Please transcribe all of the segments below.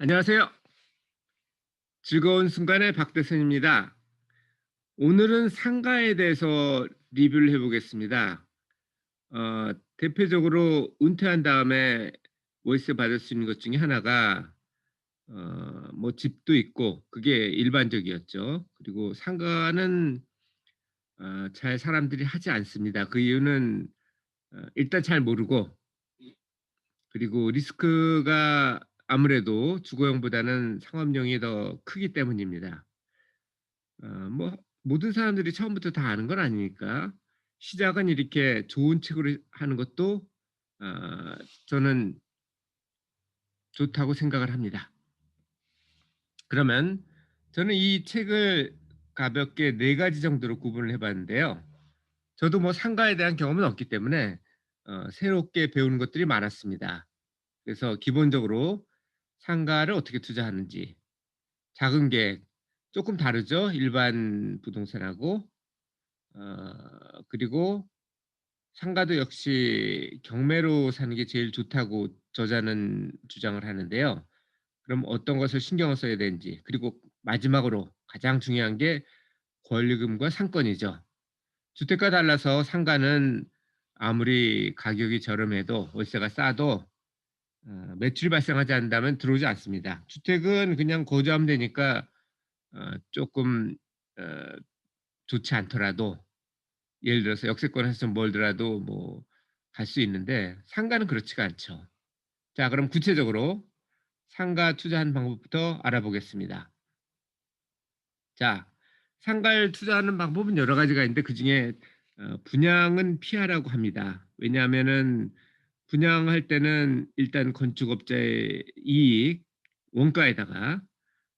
안녕하세요. 즐거운 순간의 박대선입니다. 오늘은 상가에 대해서 리뷰를 해보겠습니다. 대표적으로 은퇴한 다음에 월세 받을 수 있는 것 중에 하나가 뭐 집도 있고 그게 일반적이었죠. 그리고 상가는 잘 사람들이 하지 않습니다. 그 이유는 일단 잘 모르고, 그리고 리스크가 아무래도 주거용보다는 상업용이 더 크기 때문입니다. 뭐 모든 사람들이 처음부터 다 아는 건 아니니까 시작은 이렇게 좋은 책으로 하는 것도 아 저는 좋다고 생각을 합니다. 그러면 저는 이 책을 가볍게 4 가지 정도로 구분을 해 봤는데요. 저도 뭐 상가에 대한 경험은 없기 때문에 새롭게 배우는 것들이 많았습니다. 그래서 기본적으로 상가를 어떻게 투자하는지, 작은 계획, 조금 다르죠, 일반 부동산하고. 그리고 상가도 역시 경매로 사는 게 제일 좋다고 저자는 주장을 하는데요. 그럼 어떤 것을 신경을 써야 되는지, 그리고 마지막으로 가장 중요한 게 권리금과 상권이죠. 주택과 달라서 상가는 아무리 가격이 저렴해도, 월세가 싸도 매출이 발생하지 않는다면 들어오지 않습니다. 주택은 그냥 거주하면 되니까 쪼끔 어 좋지 않더라도, 예를 들어서 역세권에서 좀 멀더라도 뭐 갈 수 있는데 상가는 그렇지가 않죠. 자, 그럼 구체적으로 상가 투자하는 방법부터 알아보겠습니다. 자, 상가를 투자하는 방법은 여러 가지가 있는데 그중에 분양은 피하라고 합니다. 왜냐하면은 분양할 때는 일단 건축업자의 이익, 원가에다가,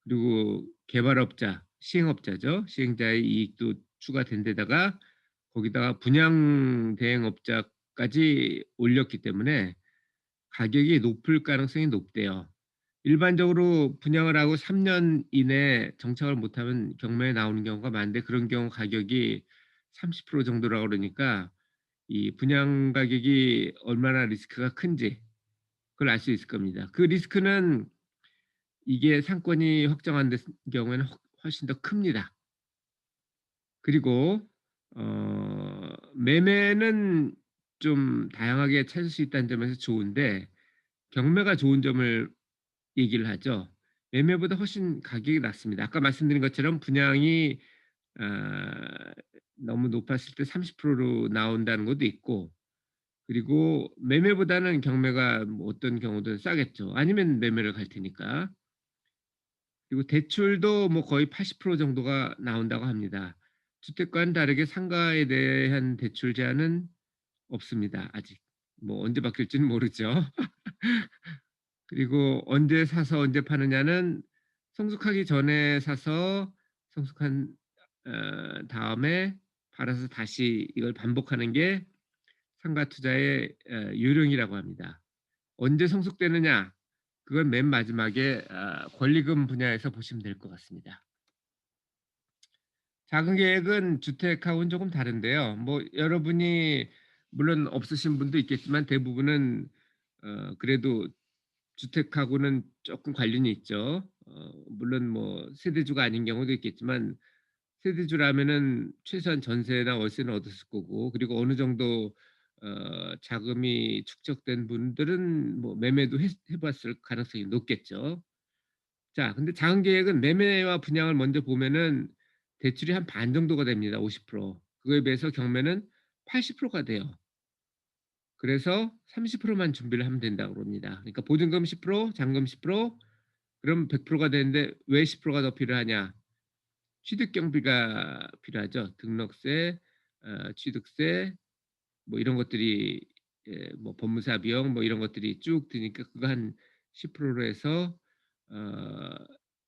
그리고 개발업자, 시행업자죠, 시행자의 이익도 추가된 데다가 거기다가 분양 대행업자까지 올렸기 때문에 가격이 높을 가능성이 높대요. 일반적으로 분양을 하고 3년 이내에 정착을 못하면 경매에 나오는 경우가 많은데, 그런 경우 가격이 30% 정도라고 그러니까 이 분양 가격이 얼마나 리스크가 큰지 그걸 알 수 있을 겁니다. 그 리스크는 이게 상권이 확정한 경우에는 훨씬 더 큽니다. 그리고 매매는 좀 다양하게 찾을 수 있다는 점에서 좋은데, 경매가 좋은 점을 얘기를 하죠. 매매보다 훨씬 가격이 낮습니다. 아까 말씀드린 것처럼 분양이 아 너무 높았을 때 30%로 나온다는 것도 있고, 그리고 매매보다는 경매가 뭐 어떤 경우든 싸겠죠. 아니면 매매를 갈 테니까. 그리고 대출도 뭐 거의 80% 정도가 나온다고 합니다. 주택과는 다르게 상가에 대한 대출 제한은 없습니다, 아직. 뭐 언제 바뀔지는 모르죠. 그리고 언제 사서 언제 파느냐는 성숙하기 전에 사서 성숙한 다음에 팔아서 다시 이걸 반복하는 게 상가 투자의 요령이라고 합니다. 언제 성숙되느냐? 그건 맨 마지막에 권리금 분야에서 보시면 될 것 같습니다. 작은 계획은 주택하고는 조금 다른데요. 뭐 여러분이 물론 없으신 분도 있겠지만 대부분은 그래도 주택하고는 조금 관련이 있죠. 물론 뭐 세대주가 아닌 경우도 있겠지만, 세대주라면은 최소한 전세나 월세는 얻었을 거고, 그리고 어느 정도 자금이 축적된 분들은 뭐 매매도 해 봤을 가능성이 높겠죠. 자, 근데 작은 계획은 매매와 분양을 먼저 보면은 대출이 한 반 정도가 됩니다. 50%. 그거에 비해서 경매는 80%가 돼요. 그래서 30%만 준비를 하면 된다고 그럽니다. 그러니까 보증금 10%, 잔금 10%, 그럼 100%가 되는데 왜 10%가 더 필요하냐? 취득 경비가 필요하죠. 등록세, 취득세, 뭐 이런 것들이, 뭐 법무사 비용 뭐 이런 것들이 쭉 드니까 그거 한 10%로 해서 어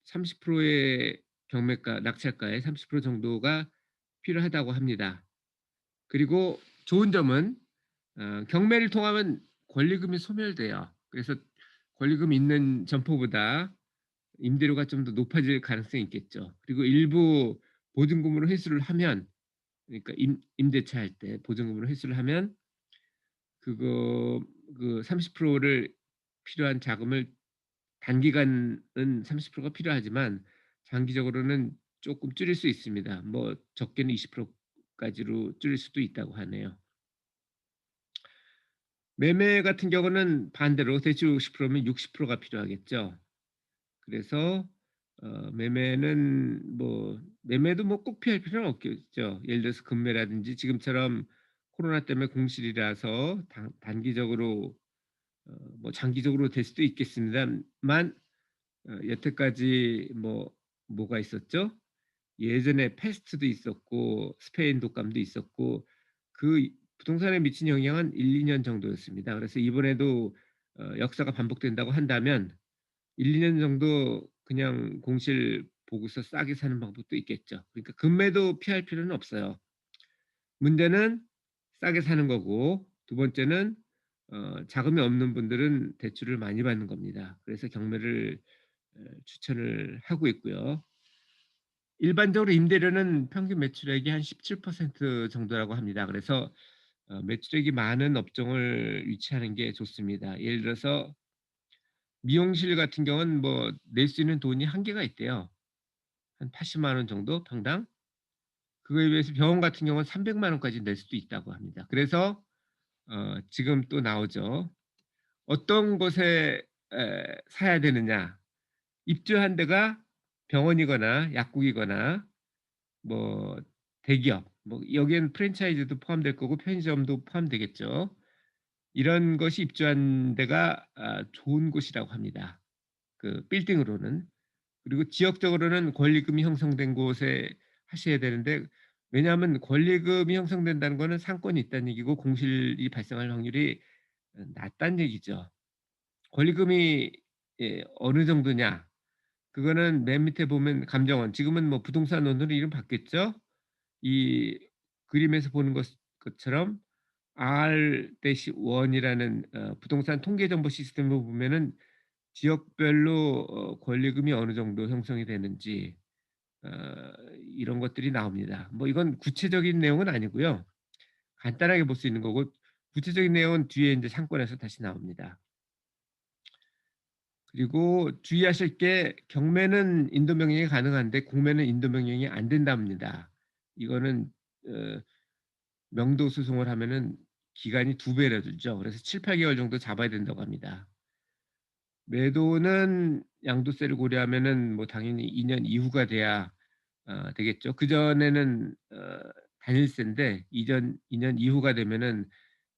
30%의 경매가, 낙찰가의 30% 정도가 필요하다고 합니다. 그리고 좋은 점은 경매를 통하면 권리금이 소멸돼요. 그래서 권리금 있는 점포보다 임대료가 좀 더 높아질 가능성이 있겠죠. 그리고 일부 보증금으로 회수를 하면, 그러니까 임대차 할 때 보증금으로 회수를 하면 그거, 그 30%를 필요한 자금을 단기간은 30%가 필요하지만 장기적으로는 쪼끔 줄일 수 있습니다. 뭐 적게는 20% 까지로 줄일 수도 있다고 하네요. 매매 같은 경우는 반대로 대출 50% 면 60%가 필요하겠죠. 그래서 매매도 뭐 꼭 피할 필요는 없겠죠. 예를 들어서 금매라든지 지금처럼 코로나 때문에 공실이라서 단기적으로 뭐 장기적으로 될 수도 있겠습니다만 여태까지 뭐가 있었죠? 예전에 패스트도 있었고 스페인 독감도 있었고 그 부동산에 미친 영향은 1-2년 정도였습니다. 그래서 이번에도 역사가 반복된다고 한다면 1-2년 정도 그냥 공실 보고서 싸게 사는 방법도 있겠죠. 그러니까 금매도 피할 필요는 없어요. 문제는 싸게 사는 거고 두 번째는 자금이 없는 분들은 대출을 많이 받는 겁니다. 그래서 경매를 추천을 하고 있고요. 일반적으로 임대료는 평균 매출액이 한 17% 정도라고 합니다. 그래서 매출액이 많은 업종을 위치하는 게 좋습니다. 예를 들어서 미용실 같은 경우는 뭐 낼 수 있는 돈이 한계가 있대요. 한 80만 원 정도 평당. 그거에 비해서 병원 같은 경우는 300만 원까지 낼 수도 있다고 합니다. 그래서 지금 또 나오죠. 어떤 곳에 사야 되느냐. 입주한 데가 병원이거나 약국이거나 뭐 대기업 뭐 여기에는 프랜차이즈도 포함될 거고 편의점도 포함되겠죠. 이런 것이 입주한 데가 좋은 곳이라고 합니다. 그 빌딩으로는. 그리고 지역적으로는 권리금이 형성된 곳에 하셔야 되는데 왜냐하면 권리금이 형성된다는 거는 상권이 있다는 얘기고 공실이 발생할 확률이 낮다는 얘기죠. 권리금이 어느 정도냐 그거는 맨 밑에 보면 감정원 지금은 뭐 부동산원으로 이름 바뀌었죠. 이 그림에서 보는 것처럼 R-1이라는 부동산 통계 정보 시스템을 보면은 지역별로 권리금이 어느 정도 형성이 되는지 어 이런 것들이 나옵니다. 뭐 이건 구체적인 내용은 아니고요. 간단하게 볼 수 있는 거고 구체적인 내용은 뒤에 인제 상권에서 다시 나옵니다. 그리고 주의하실 게 경매는 인도 명령이 가능한데 공매는 인도 명령이 안 된답니다. 이거는 어 명도 소송을 하면은 기간이 2배나 들죠. 그래서 7-8 개월 정도 잡아야 된다고 합니다. 매도는 양도세를 고려하면은 뭐 당연히 2년 이후가 돼야 되겠죠. 그전에는 단일세인데 이전 2년 이후가 되면은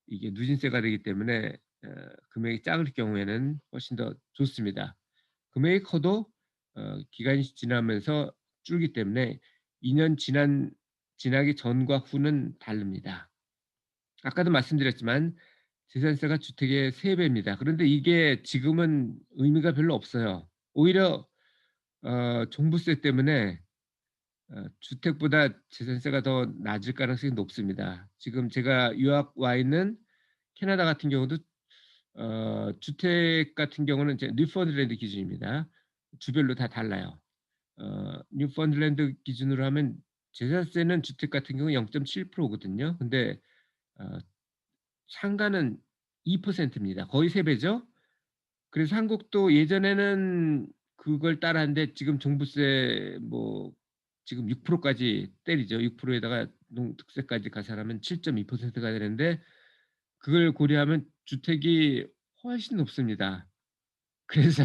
이게 누진세가 되기 때문에 금액이 작을 경우에는 훨씬 더 좋습니다. 금액이 커도 기간이 지나면서 줄기 때문에 2년 지나기 전과 후는 다릅니다. 아까도 말씀드렸지만 재산세가 주택의 3 배입니다. 그런데 이게 지금은 의미가 별로 없어요. 오히려 종부세 때문에 주택보다 재산세가 더 낮을 가능성이 높습니다. 지금 제가 유학 와 있는 캐나다 같은 경우도 주택 같은 경우는 이제 뉴펀들랜드 기준입니다. 주별로 다 달라요. 뉴펀들랜드 기준으로 하면 재산세는 주택 같은 경우 0.7% 거든요. 근데 어 상가는 2%입니다. 거의 3 배죠. 그래서 한국도 예전에는 그걸 따랐는데 지금 종부세 뭐 지금 6% 까지 때리죠. 6% 에다가 농특세까지 가산하면 7.2%가 되는데 그걸 고려하면 주택이 훨씬 높습니다. 그래서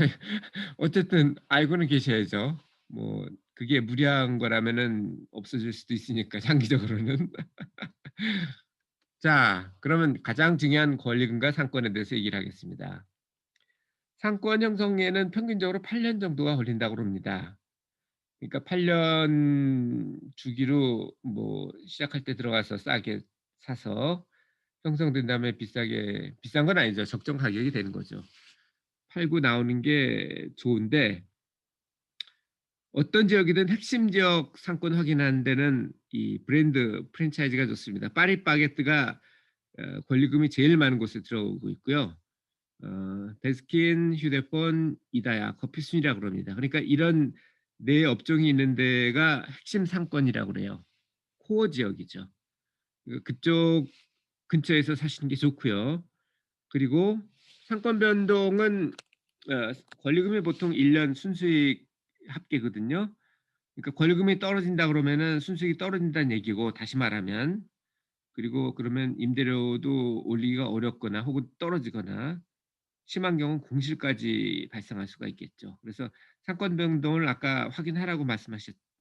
어쨌든 알고는 계셔야죠. 뭐 그게 무리한 거라면은 없어질 수도 있으니까 장기적으로는. 자 그러면 가장 중요한 권리금과 상권에 대해서 얘기를 하겠습니다. 상권 형성에는 평균적으로 8년 정도가 걸린다고 그럽니다. 그러니까 8년 주기로 뭐 시작할 때 들어가서 싸게 사서 형성된 다음에 비싼 건 아니죠. 적정 가격이 되는 거죠. 팔고 나오는 게 좋은데 어떤 지역이든 핵심 지역 상권 확인하는 데는 이 브랜드 프랜차이즈가 좋습니다. 파리바게뜨가 권리금이 제일 많은 곳에 들어오고 있고요. 베스킨, 휴대폰, 이다야, 커피순이라고 그럽니다. 그러니까 이런 네 업종이 있는 데가 핵심 상권이라고 그래요. 코어 지역이죠. 그쪽 근처에서 사시는 게 좋고요. 그리고 상권 변동은 권리금이 보통 1년 순수익 합계거든요. 그러니까 권리금이 떨어진다 그러면은 순수익이 떨어진다는 얘기고, 다시 말하면. 그리고 그러면 임대료도 올리기가 어렵거나 혹은 떨어지거나, 심한 경우는 공실까지 발생할 수가 있겠죠. 그래서 상권 변동을 아까 확인하라고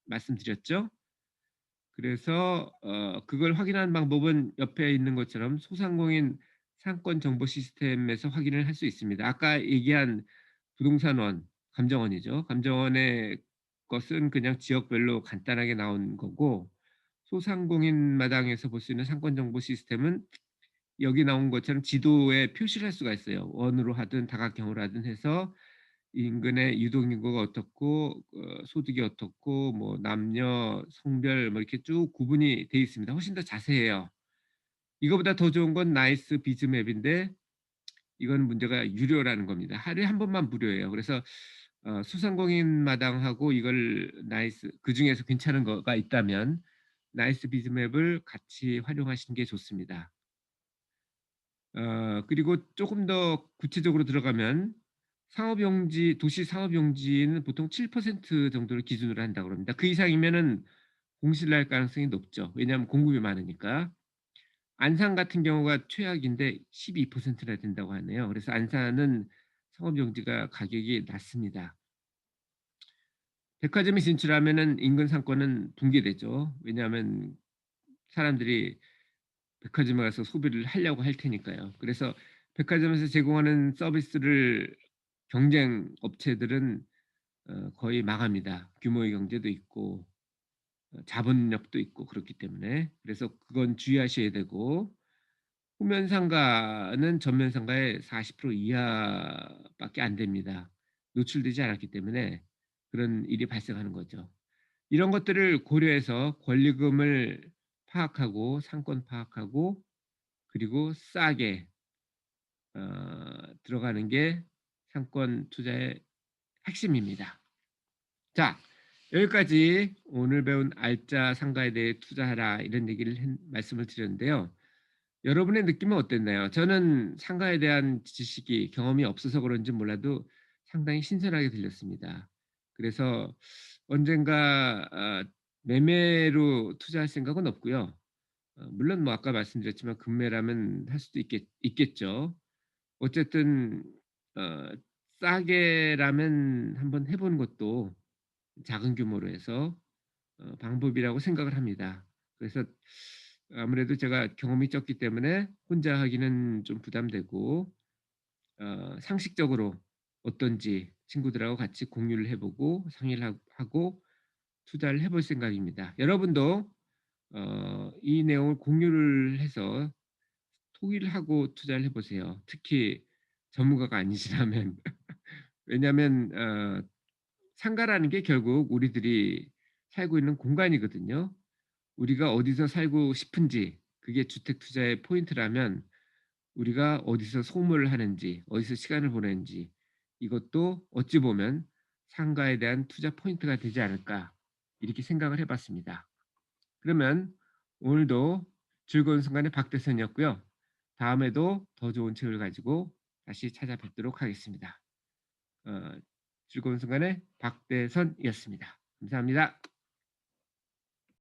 말씀드렸죠. 그래서 그걸 확인하는 방법은 옆에 있는 것처럼 소상공인 상권 정보 시스템에서 확인을 할 수 있습니다. 아까 얘기한 부동산원, 감정원이죠. 감정원의 것은 그냥 지역별로 간단하게 나온 거고, 소상공인 마당에서 볼 수 있는 상권 정보 시스템은 여기 나온 것처럼 지도에 표시를 할 수가 있어요. 원으로 하든 다각형으로 하든 해서 인근의 유동인구가 어떻고 소득이 어떻고 뭐 남녀, 성별 뭐 이렇게 쭉 구분이 돼 있습니다. 훨씬 더 자세해요. 이거보다 더 좋은 건 나이스 비즈맵인데, 이건 문제가 유료라는 겁니다. 하루에 한 번만 무료예요. 그래서 소상공인 마당하고 이걸 나이스, 그중에서 괜찮은 거가 있다면 나이스 비즈맵을 같이 활용하시는 게 좋습니다. 그리고 조금 더 구체적으로 들어가면 상업용지, 도시 상업용지는 보통 7% 정도를 기준으로 한다고 그럽니다. 그 이상이면은 공실 날 가능성이 높죠. 왜냐하면 공급이 많으니까. 안산 같은 경우가 최악인데 12%나 된다고 하네요. 그래서 안산은 상업용지가 가격이 낮습니다. 백화점이 진출하면은 인근 상권은 붕괴되죠. 왜냐하면 사람들이 백화점에 가서 소비를 하려고 할 테니까요. 그래서 백화점에서 제공하는 서비스를 경쟁 업체들은 거의 망합니다. 규모의 경제도 있고 자본력도 있고 그렇기 때문에. 그래서 그건 주의하셔야 되고, 후면 상가는 전면 상가의 40% 이하밖에 안 됩니다. 노출되지 않았기 때문에 그런 일이 발생하는 거죠. 이런 것들을 고려해서 권리금을 파악하고 상권 파악하고 그리고 싸게 들어가는 게 상권 투자의 핵심입니다. 자, 여기까지 오늘 배운 알짜 상가에 대해 투자하라 이런 얘기를 말씀을 드렸는데요. 여러분의 느낌은 어땠나요? 저는 상가에 대한 지식이, 경험이 없어서 그런지 몰라도 상당히 신선하게 들렸습니다. 그래서 언젠가 매매로 투자할 생각은 없고요. 물론 뭐 아까 말씀드렸지만 급매라면 할 수도 있겠죠. 어쨌든 어 싸게라면 한번 해 보는 것도 작은 규모로 해서 방법이라고 생각을 합니다. 그래서 아무래도 제가 경험이 적기 때문에 혼자 하기는 좀 부담되고, 상식적으로 어떤지 친구들하고 같이 공유를 해 보고 상의를 하고 투자를 해볼 생각입니다. 여러분도 이 내용을 공유를 해서 통일을 하고 투자를 해 보세요. 특히 전문가가 아니시라면. 왜냐하면 상가라는 게 결국 우리들이 살고 있는 공간이거든요. 우리가 어디서 살고 싶은지, 그게 주택 투자의 포인트라면 우리가 어디서 소모를 하는지, 어디서 시간을 보내는지, 이것도 어찌 보면 상가에 대한 투자 포인트가 되지 않을까, 이렇게 생각을 해 봤습니다. 그러면 오늘도 즐거운 순간의 박대선이었고요. 다음에도 더 좋은 책을 가지고 다시 찾아뵙도록 하겠습니다. 어 즐거운 순간의 박대선이었습니다. 감사합니다.